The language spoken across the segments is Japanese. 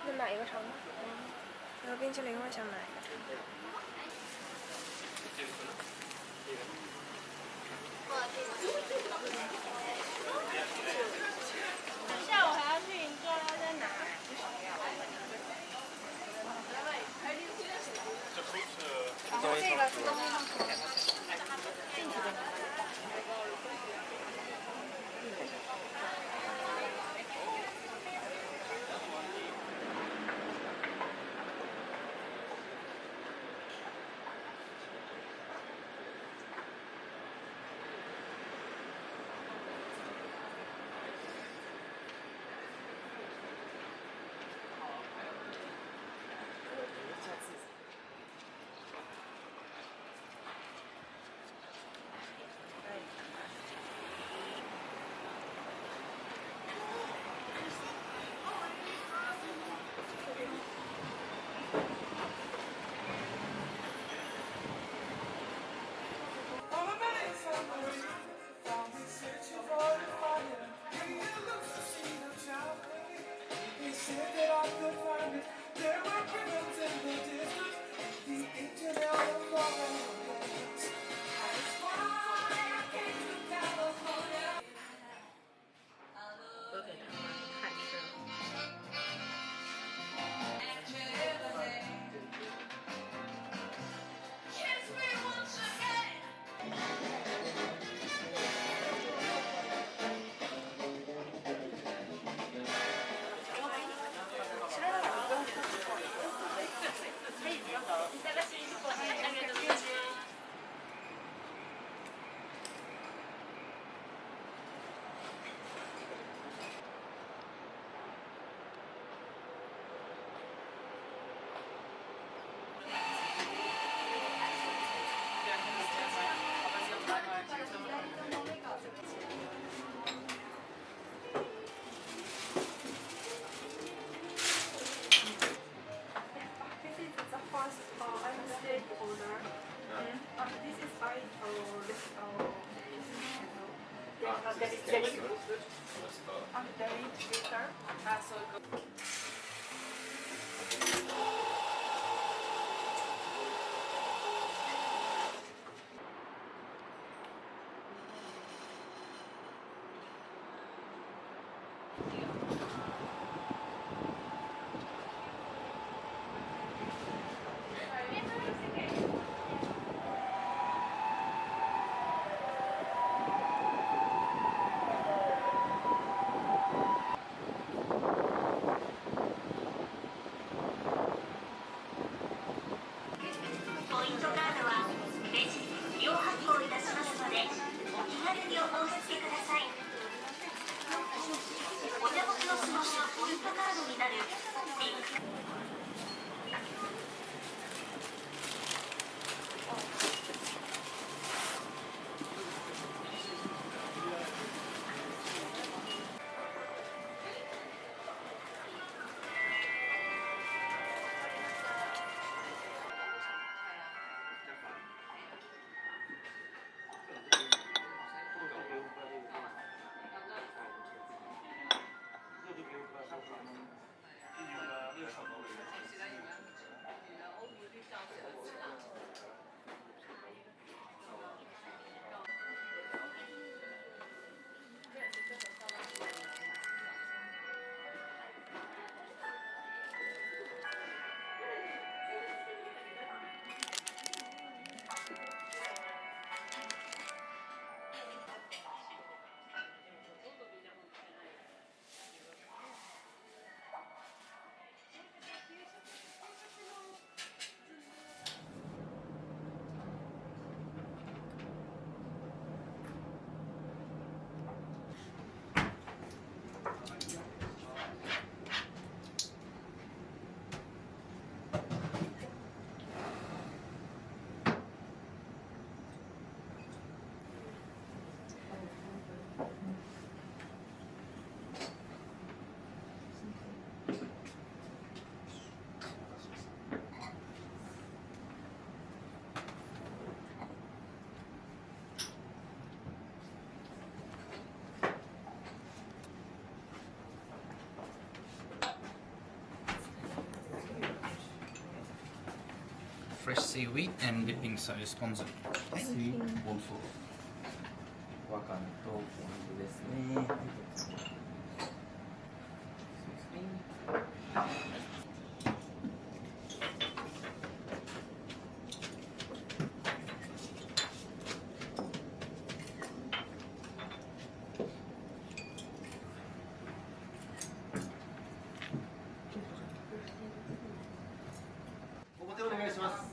那买一个尝尝。然后冰淇淋我想买。下午还要去银座，要在哪？然后这个是东西上可进去的。fresh seaweed and dipping sauce ponzu. Sweet also. わかめとポン酢ですね。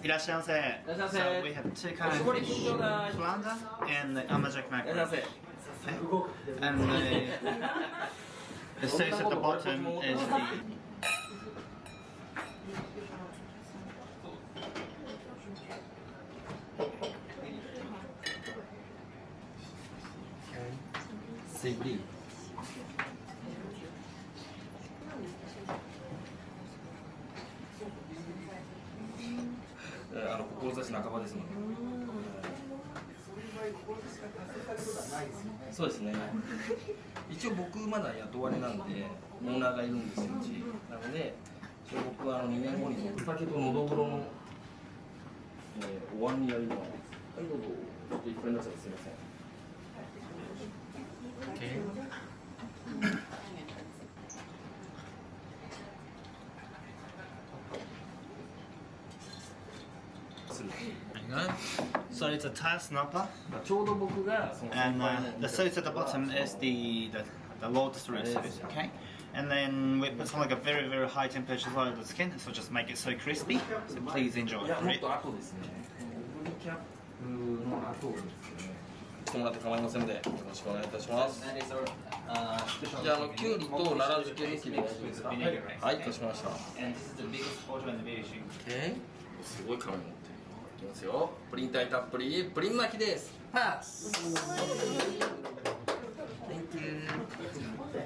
いらっしゃいませ。いらっしゃいませ。 So we have two kinds of fish, flounder and the amberjack いらっしゃいま mackerel. せ。 And the sauce at the bottom is the Savory. 志半ばですので。そうですね。一応僕まだ雇われなんでオーナーがいるんですようち。なので一応僕は2年後にお酒とのどぐろの、お椀にやるのは、はいどうぞ。ちょっといっぱいになっちゃってすみません。So it's a Thai snapper, ちょうど僕がその and the sauce at the bottom is the lotus root sauce, okay? And then we put some like a very very high temperature on the skin, so just make it so crispy. So please enjoy. いやもっと後ですね。オグリキャップの後ですね。来てもらって構いませんのでよろしくお願いいたします。じゃあきゅうりと奈良漬け抜きで大丈夫ですか。はい、かしこまりました。And this is the biggest photo in the video shoot. すごいカメラ持ってる。いきますよ。プリン体たっぷりプリン巻きです。パス。Thank you.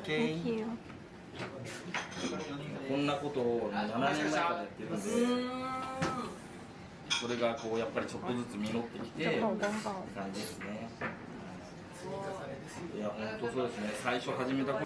Okay. こんなことを7年前からやってるんで、それがこうやっぱりちょっとずつ実ってきて感じですね。いや本当そうですね。最初始めた頃。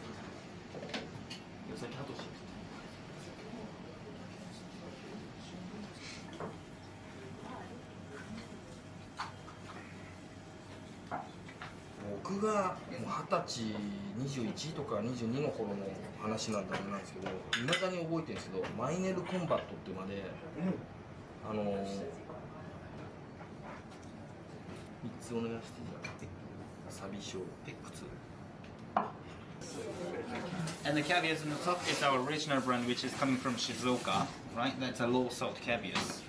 僕がもう20歳、21とか22の頃の話なんであれなんですけど、いまだに覚えてるんですけど、マイネルコンバットっていうまで、3つお願いしていいですか。サビ賞、靴。And the caviars on the top is our original brand, which is coming from Shizuoka, right? That's a low salt caviars.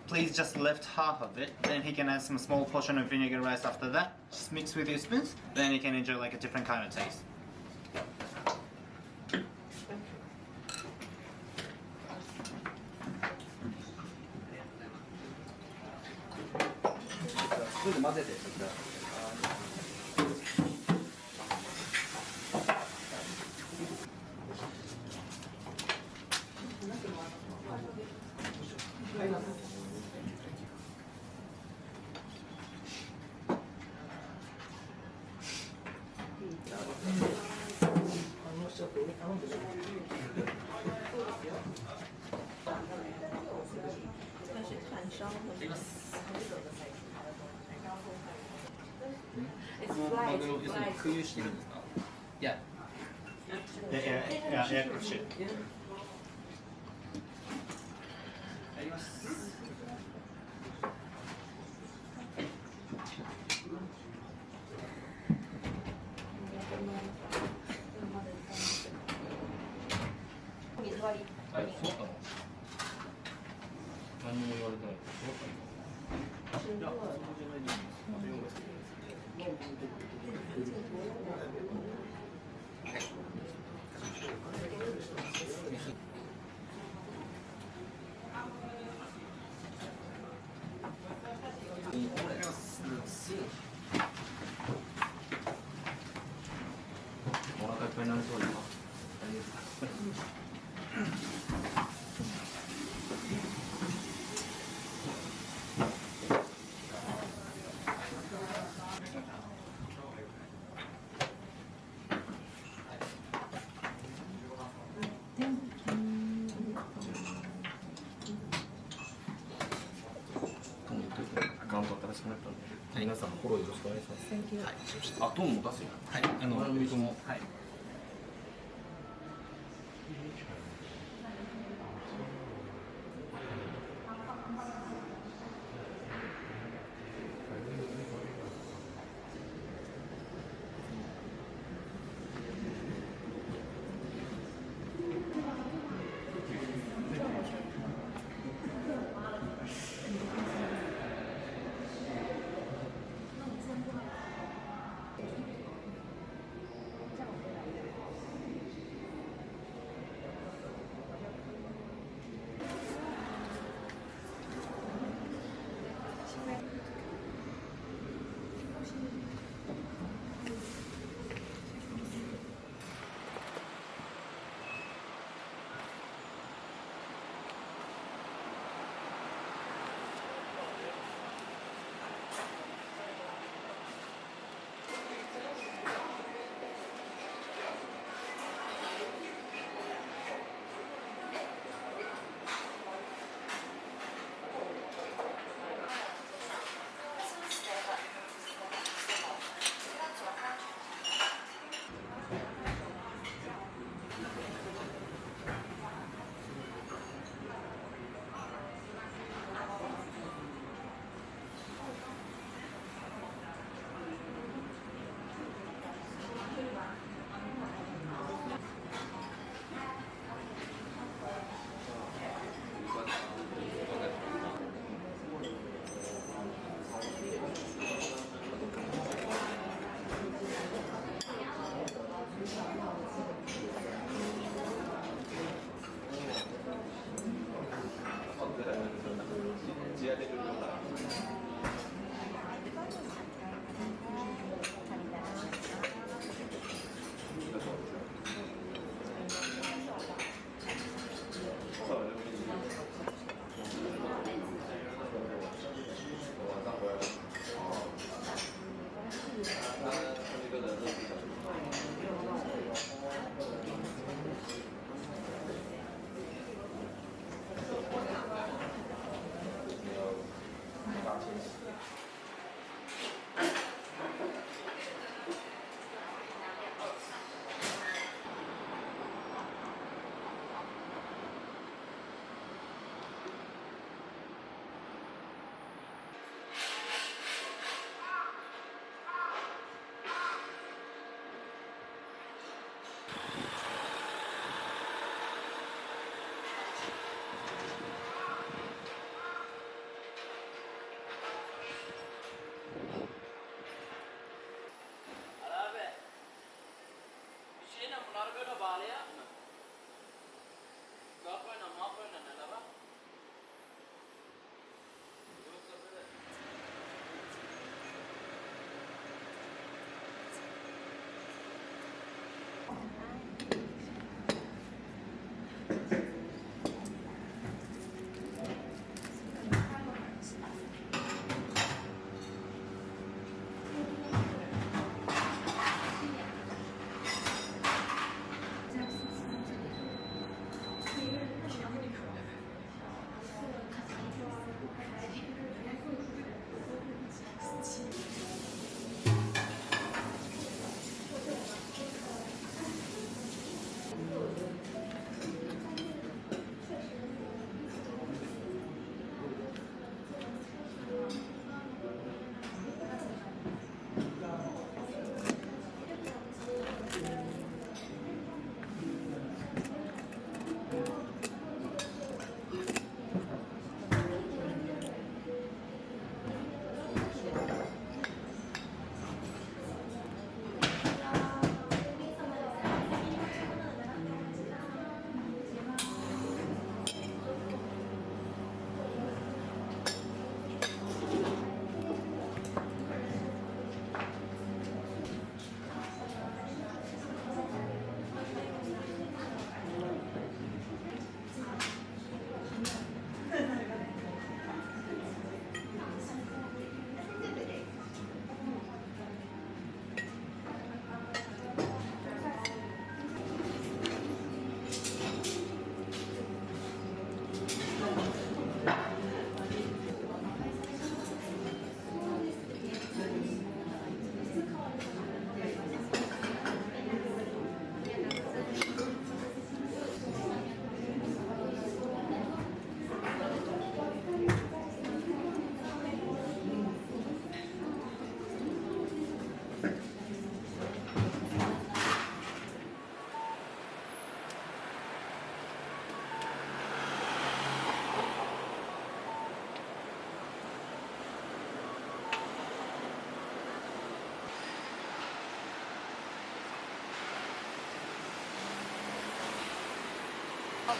Please just lift half of it, then he can add some small portion of vinegar rice after that. Just mix with your spoons, then you can enjoy like a different kind of taste. それで混ぜてそちら。マグロ、要するに空輸してるんですか？いや、aircraft ship. やります。はい、そうかな。何も言われてない。そうかな。いや、そうじゃないです。お腹いっぱいになりそうですか？まったので、皆さんフォローよろしくお願いします。はい、しました。あ、トーンも出すよ。はい、我々とも。はい。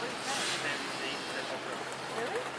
was that? Then the opera. Really?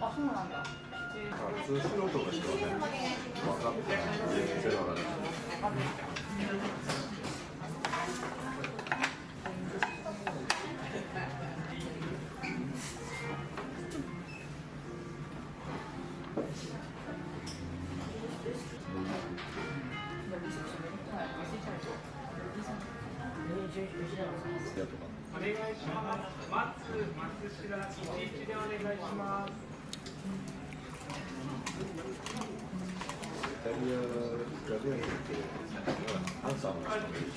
아, 정말 난다. 普通素人の人はね、分かってないゼロがね。お願いします。松白11でお願いします。イタリアが出るってアンサーもしてるし。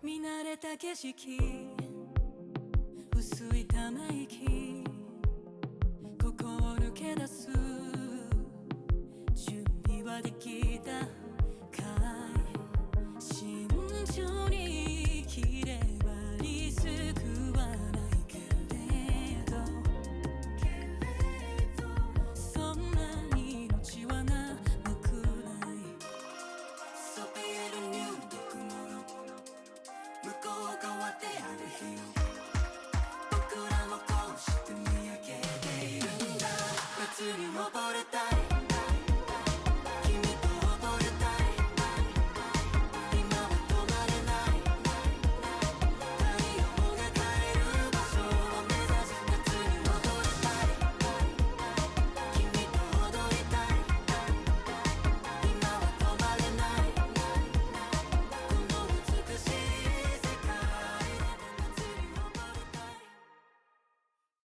見慣れた景色薄いため息ここを抜け出す準備はできたかい慎重に生きればリスクはないけれどそんなに命はなくないそびえる入毒物向こう側である日を